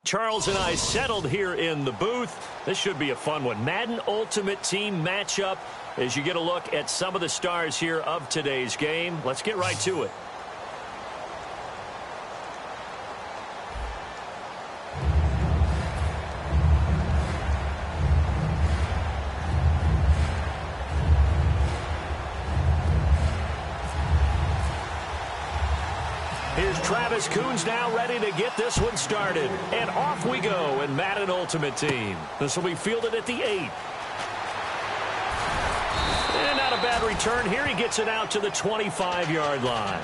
Charles and I settled here in the booth. This should be a fun one. Madden Ultimate Team matchup as you get a look at some of the stars here of today's game. Let's get right to it. Here's Travis Coons now ready to get this one started. And off we go in Madden Ultimate Team. This will be fielded at the 8. And not a bad return here. He gets it out to the 25-yard line.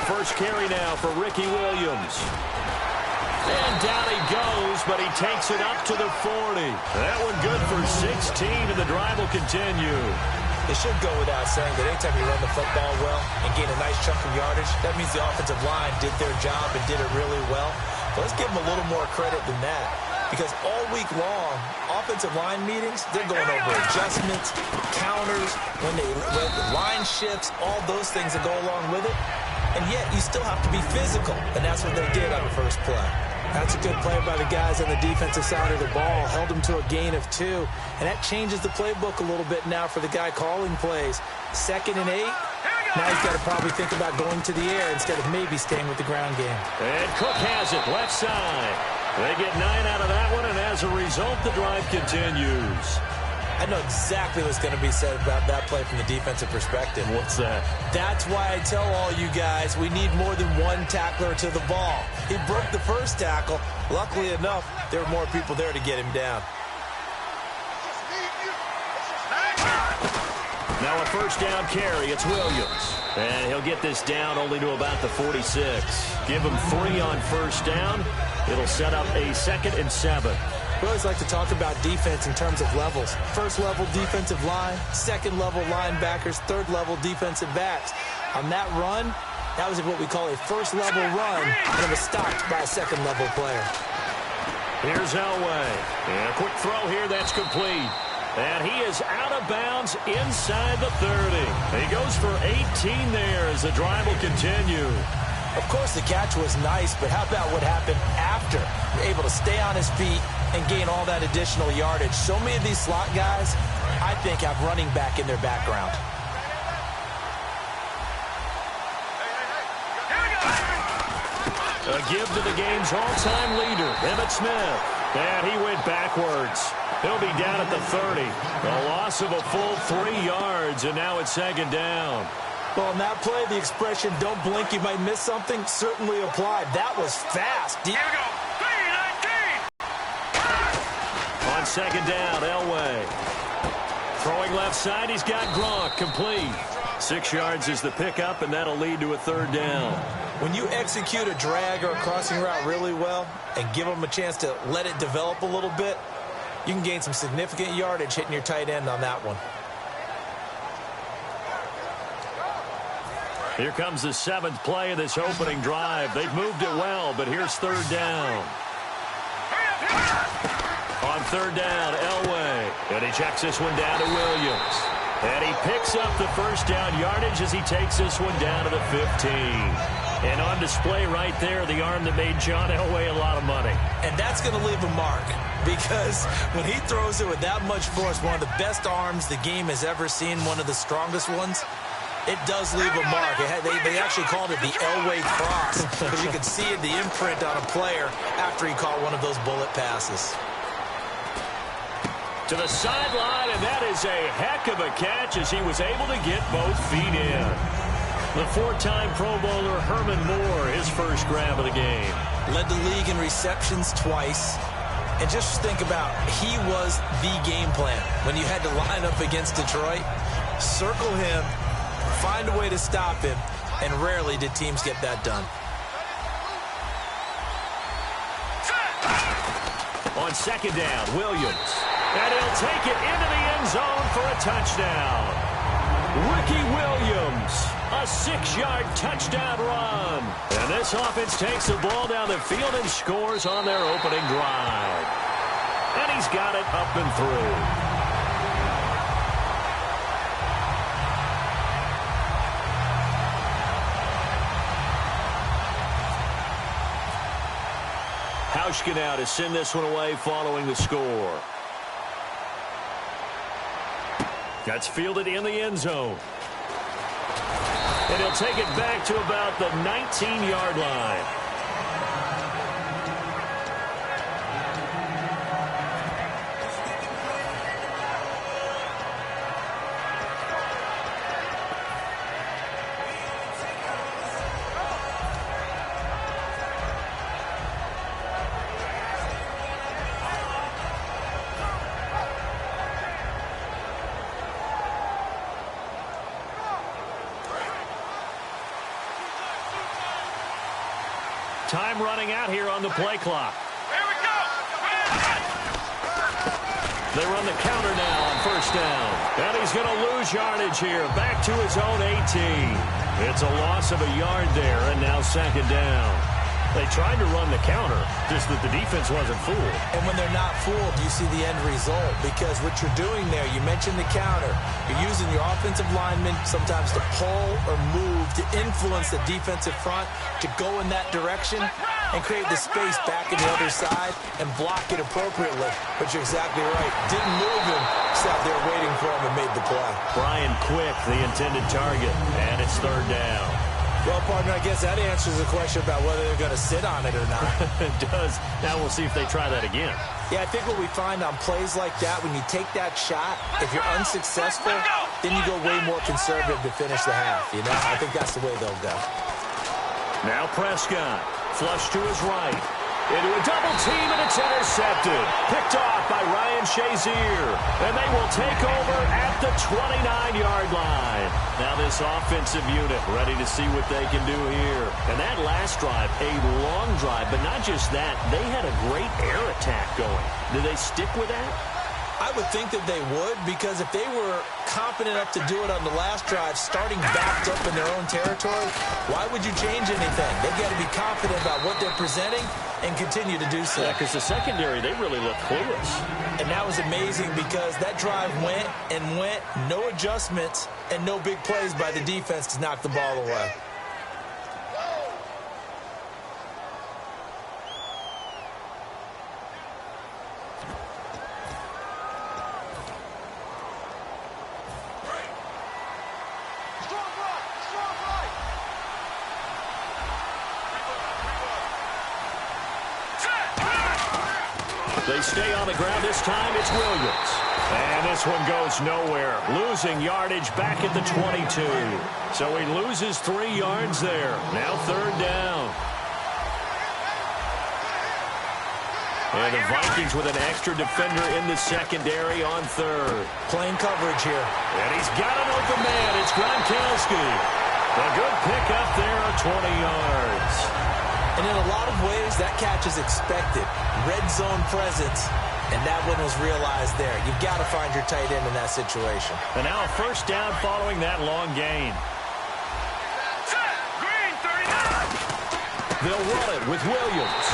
First carry now for Ricky Williams. And down he goes, but he takes it up to the 40. That one good for 16, and the drive will continue. It should go without saying that anytime you run the football well and gain a nice chunk of yardage, that means the offensive line did their job and did it really well. But let's give them a little more credit than that. Because all week long, offensive line meetings, they're going over adjustments, counters, when line shifts, all those things that go along with it. And yet, you still have to be physical. And that's what they did on the first play. That's a good play by the guys on the defensive side of the ball. Held them to a gain of 2. And that changes the playbook a little bit now for the guy calling plays. 2nd and 8. Now he's got to probably think about going to the air instead of maybe staying with the ground game. And Cook has it, left side. They get 9 out of that one, and as a result, the drive continues. I know exactly what's going to be said about that play from the defensive perspective. What's that? That's why I tell all you guys we need more than one tackler to the ball. He broke the first tackle. Luckily enough, there were more people there to get him down. Now a first down carry. It's Williams. And he'll get this down only to about the 46. Give him 3 on first down. It'll set up a 2nd and 7. We always like to talk about defense in terms of levels. First level defensive line, second level linebackers, third level defensive backs. On that run, that was what we call a first level run, and it was stopped by a second level player. Here's Elway. And a quick throw here that's complete. And he is out of bounds inside the 30. He goes for 18 there as the drive will continue. Of course, the catch was nice, but how about what happened after? Able to stay on his feet and gain all that additional yardage. So many of these slot guys, I think, have running back in their background. A give to the game's all-time leader, Emmitt Smith. And he went backwards. He'll be down at the 30. A loss of a full 3 yards, and now it's 2nd down. Well, in that play, the expression, don't blink, you might miss something, certainly applied. That was fast. Here we go. 3-19. On 2nd down, Elway. Throwing left side, he's got Gronk, complete. 6 yards is the pickup, and that'll lead to a 3rd down. When you execute a drag or a crossing route really well and give them a chance to let it develop a little bit, you can gain some significant yardage hitting your tight end on that one. Here comes the 7th play of this opening drive. They've moved it well, but here's 3rd down. On 3rd down, Elway. And he checks this one down to Williams. And he picks up the first down yardage as he takes this one down to the 15. And on display right there, the arm that made John Elway a lot of money. And that's going to leave a mark because when he throws it with that much force, one of the best arms the game has ever seen, one of the strongest ones, it does leave a mark. They actually called it the Elway cross because you could see the imprint on a player after he caught one of those bullet passes. To the sideline, and that is a heck of a catch as he was able to get both feet in. The 4-time Pro Bowler Herman Moore, his first grab of the game. Led the league in receptions twice. And just think about, he was the game plan. When you had to line up against Detroit, circle him, find a way to stop him, and rarely did teams get that done. On 2nd down, Williams. And he'll take it into the end zone for a touchdown. Ricky Williams A 6-yard touchdown run. And this offense takes the ball down the field and scores on their opening drive. And he's got it up and through. Hauschka now to send this one away following the score. That's fielded in the end zone. And he'll take it back to about the 19-yard line. Time running out here on the play clock. Here we go. They run the counter now on first down. And he's going to lose yardage here. Back to his own 18. It's a loss of a yard there, and now second down. They tried to run the counter, just that the defense wasn't fooled. And when they're not fooled, you see the end result. Because what you're doing there, you mentioned the counter. You're using your offensive linemen sometimes to pull or move to influence the defensive front to go in that direction and create the space back in the other side and block it appropriately. But you're exactly right. Didn't move him. Sat there waiting for him and made the play. Brian Quick, the intended target, and it's third down. Well, partner, I guess that answers the question about whether they're going to sit on it or not. It does. Now we'll see if they try that again. Yeah, I think what we find on plays like that, when you take that shot, if you're unsuccessful, then you go way more conservative to finish the half. You know, I think that's the way they'll go. Now Prescott, flush to his right. Into a double team, and it's intercepted. Picked off by Ryan Shazier. And they will take over at the 29-yard line. Now this offensive unit ready to see what they can do here. And that last drive, a long drive, but not just that. They had a great air attack going. Do they stick with that? I would think that they would, because if they were confident enough to do it on the last drive, starting backed up in their own territory, why would you change anything? They've got to be confident about what they're presenting and continue to do so. Yeah, because the secondary, they really look clueless. And that was amazing because that drive went and went, no adjustments, and no big plays by the defense to knock the ball away. They stay on the ground. This time it's Williams. And this one goes nowhere. Losing yardage back at the 22. So he loses 3 yards there. Now third down. And the Vikings with an extra defender in the secondary on third. Playing coverage here. And he's got an open man. It's Gronkowski. A good pickup there of 20 yards. And in a lot of ways, that catch is expected. Red zone presence, and that one was realized there. You've got to find your tight end in that situation. And now a first down following that long gain. Green, 39. They'll run it with Williams.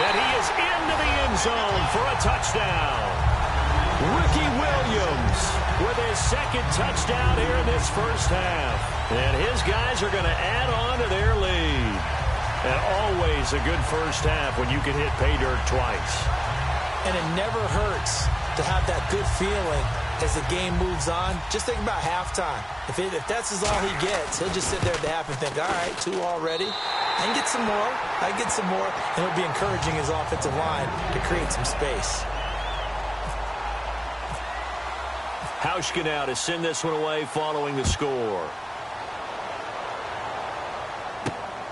And he is into the end zone for a touchdown. Ricky Williams with his second touchdown here in this first half. And his guys are going to add on to their lead. And always a good first half when you can hit pay dirt twice. And it never hurts to have that good feeling as the game moves on. Just think about halftime. If that's all he gets, he'll just sit there at the half and think, all right, 2 already. I can get some more. I can get some more. And he'll be encouraging his offensive line to create some space. Hauschka now to send this one away following the score.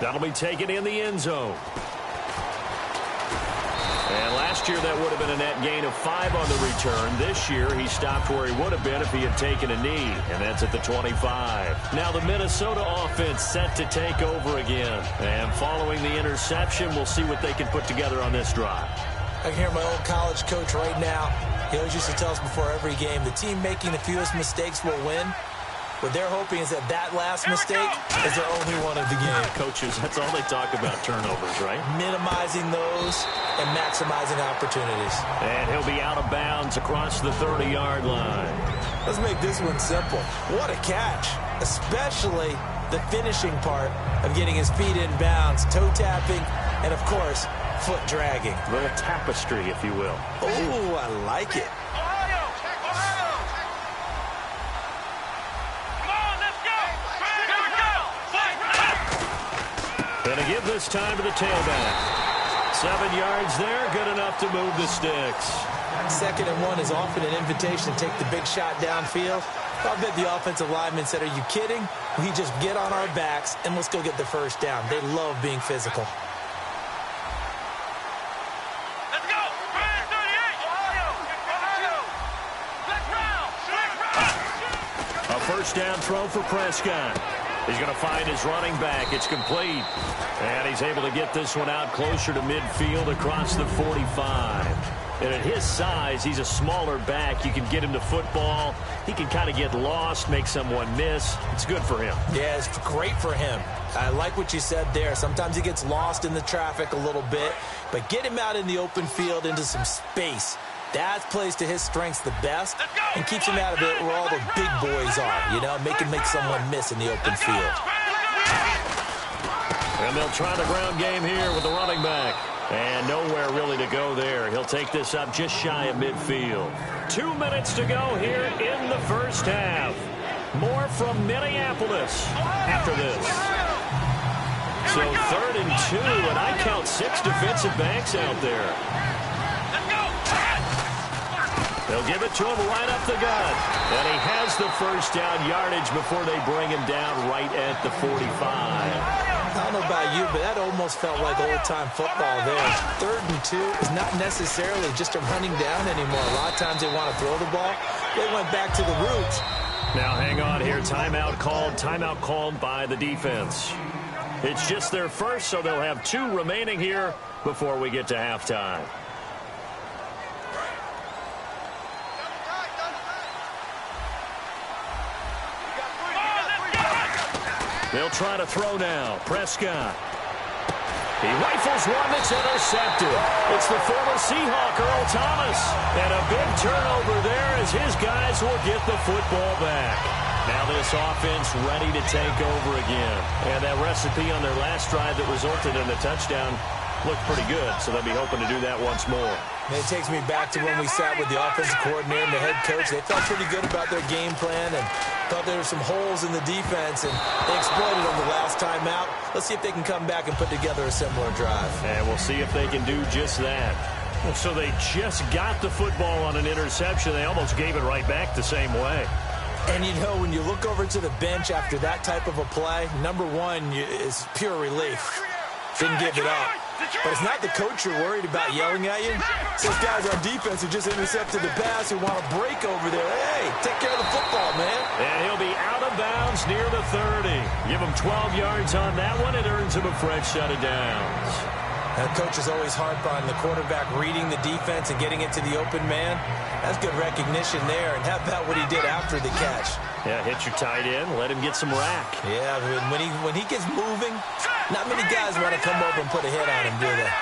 That'll be taken in the end zone. And last year that would have been a net gain of 5 on the return. This year he stopped where he would have been if he had taken a knee, and that's at the 25. Now the Minnesota offense set to take over again. And following the interception, we'll see what they can put together on this drive. I can hear my old college coach right now. He always used to tell us before every game, the team making the fewest mistakes will win. What they're hoping is that that last mistake is their only one of the game. Coaches, that's all they talk about, turnovers, right? Minimizing those and maximizing opportunities. And he'll be out of bounds across the 30-yard line. Let's make this one simple. What a catch, especially the finishing part of getting his feet in bounds, toe tapping, and, of course, foot dragging. A little tapestry, if you will. Oh, I like it. Gonna give this time to the tailback. 7 yards there, good enough to move the sticks. 2nd and 1 is often an invitation to take the big shot downfield. I bet the offensive lineman said, are you kidding? We just get on our backs and let's go get the first down. They love being physical. Let's go! 38! A first down throw for Prescott. He's going to find his running back. It's complete. And he's able to get this one out closer to midfield across the 45. And at his size, he's a smaller back. You can get him to football. He can kind of get lost, make someone miss. It's good for him. Yeah, it's great for him. I like what you said there. Sometimes he gets lost in the traffic a little bit. But get him out in the open field into some space. That plays to his strengths the best and keeps him out of it where all the big boys are, you know, make someone miss in the open field. And they'll try the ground game here with the running back. And nowhere really to go there. He'll take this up just shy of midfield. 2 minutes to go here in the first half. More from Minneapolis after this. So 3rd and 2, and I count 6 defensive backs out there. They'll give it to him right up the gut. And he has the first down yardage before they bring him down right at the 45. I don't know about you, but that almost felt like old-time football there. 3rd and 2 is not necessarily just a running down anymore. A lot of times they want to throw the ball. They went back to the roots. Now hang on here. Timeout called by the defense. It's just their first, so they'll have 2 remaining here before we get to halftime. They'll try to throw now. Prescott. He rifles one that's intercepted. It's the former Seahawk, Earl Thomas. And a big turnover there as his guys will get the football back. Now this offense ready to take over again. And that recipe on their last drive that resulted in a touchdown looked pretty good, so they'll be hoping to do that once more. And it takes me back to when we sat with the offensive coordinator and the head coach. They felt pretty good about their game plan and thought there were some holes in the defense, and they exploited them the last time out. Let's see if they can come back and put together a similar drive. And we'll see if they can do just that. So they just got the football on an interception. They almost gave it right back the same way. And, you know, when you look over to the bench after that type of a play, number one is pure relief. Didn't give it up. But it's not the coach you're worried about yelling at you. It's those guys on defense who just intercepted the pass who want to break over there. Hey, take care of the football, man. And he'll be out of bounds near the 30. Give him 12 yards on that one. It earns him a fresh set of downs. And the coach is always harp on the quarterback reading the defense and getting it to the open man. That's good recognition there. And how about what he did after the catch? Yeah, hit your tight end, let him get some rack. Yeah, when he gets moving, not many guys want to come over and put a hit on him, do they?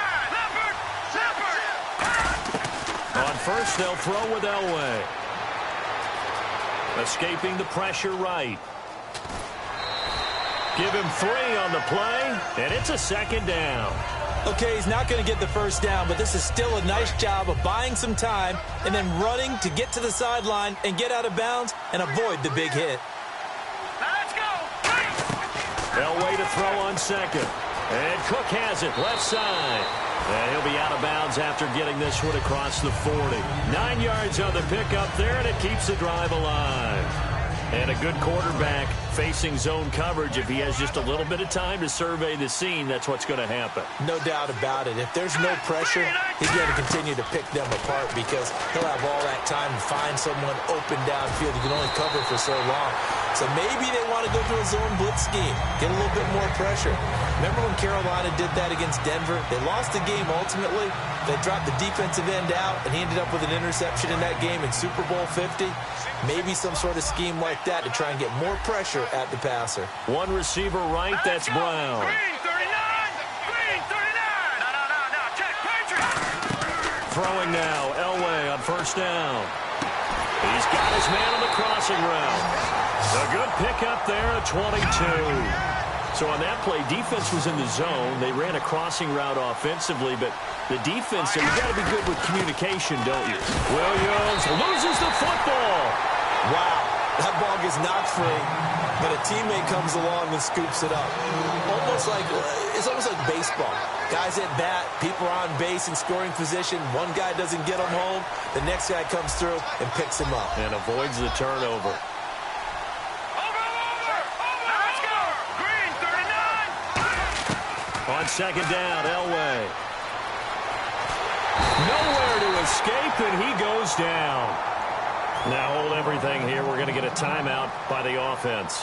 On first, they'll throw with Elway. Escaping the pressure right. Give him 3 on the play, and it's a 2nd down. Okay, he's not going to get the first down, but this is still a nice job of buying some time and then running to get to the sideline and get out of bounds and avoid the big hit. Let's go! Elway to throw on 2nd. And Cook has it, left side. And he'll be out of bounds after getting this one across the 40. 9 yards on the pickup there, and it keeps the drive alive. And a good quarterback facing zone coverage. If he has just a little bit of time to survey the scene, that's what's going to happen. No doubt about it. If there's no pressure, he's going to continue to pick them apart because he'll have all that time to find someone open downfield. He can only cover for so long. So maybe they want to go to a zone blitz scheme, get a little bit more pressure. Remember when Carolina did that against Denver? They lost the game ultimately. They dropped the defensive end out, and he ended up with an interception in that game in Super Bowl 50. Maybe some sort of scheme like that to try and get more pressure at the passer. One receiver right, that's Brown. Green 39! Green 39! No, check, Patriot! Throwing now, Elway on first down. He's got his man on the crossing route. A good pickup there at 22. So on that play, defense was in the zone. They ran a crossing route offensively, but the defense, so you got to be good with communication, don't you? Williams loses the football. Wow, that ball gets knocked free, but a teammate comes along and scoops it up. It's almost like baseball. Guys at bat, people are on base in scoring position. One guy doesn't get him home. The next guy comes through and picks him up. And avoids the turnover. Let's go! Green 39! On second down, Elway. Nowhere to escape, and he goes down. Now hold everything here. We're going to get a timeout by the offense.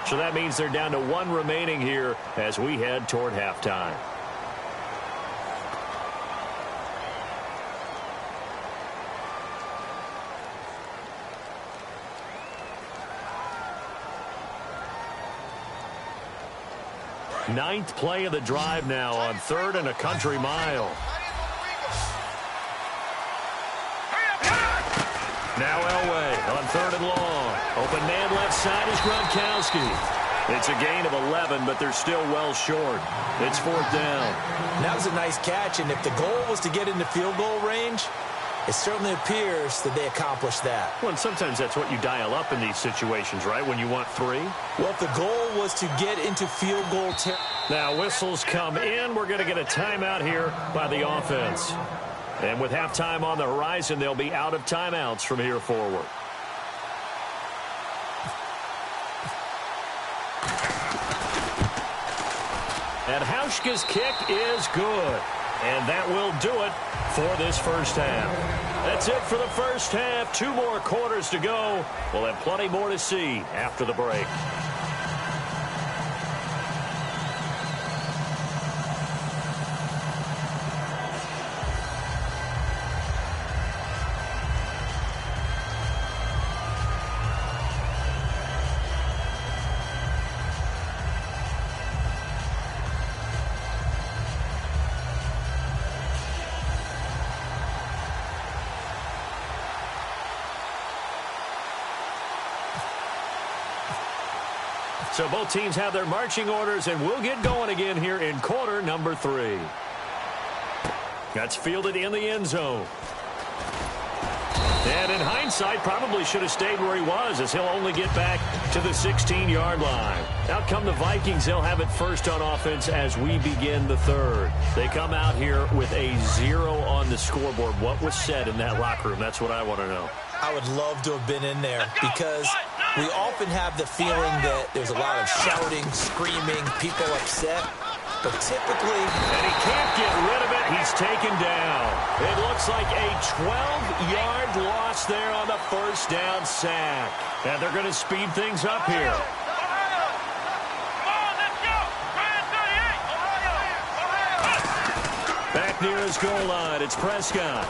So that means they're down to one remaining here as we head toward halftime. Ninth play of the drive now on 3rd and a country mile. Now Elway on 3rd and long. Open man left side is Gronkowski. It's a gain of 11, but they're still well short. It's 4th down. That was a nice catch, and if the goal was to get into field goal range, it certainly appears that they accomplished that. Well, and sometimes that's what you dial up in these situations, right, when you want 3? Well, if the goal was to get into field goal territory. Now whistles come in. We're going to get a timeout here by the offense. And with halftime on the horizon, they'll be out of timeouts from here forward. And Hauschka's kick is good. And that will do it for this first half. That's it for the first half. 2 more quarters to go. We'll have plenty more to see after the break. So both teams have their marching orders, and we'll get going again here in quarter number 3. That's fielded in the end zone. And in hindsight, probably should have stayed where he was, as he'll only get back to the 16-yard line. Out come the Vikings. They'll have it first on offense as we begin the 3rd. They come out here with a 0 on the scoreboard. What was said in that locker room? That's what I want to know. I would love to have been in there because we often have the feeling that there's a lot of shouting, screaming, people upset. But typically... And he can't get rid of it. He's taken down. It looks like a 12-yard loss there on the first down sack. And they're going to speed things up here. Back near his goal line, it's Prescott.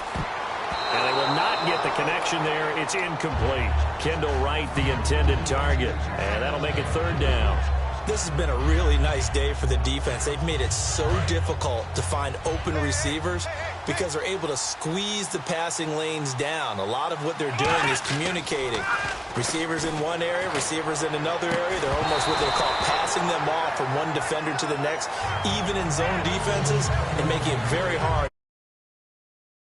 And they will not get the connection there. It's incomplete. Kendall Wright, the intended target. And that'll make it 3rd down. This has been a really nice day for the defense. They've made it so difficult to find open receivers because they're able to squeeze the passing lanes down. A lot of what they're doing is communicating. Receivers in one area, receivers in another area. They're almost what they call passing them off from one defender to the next, even in zone defenses, and making it very hard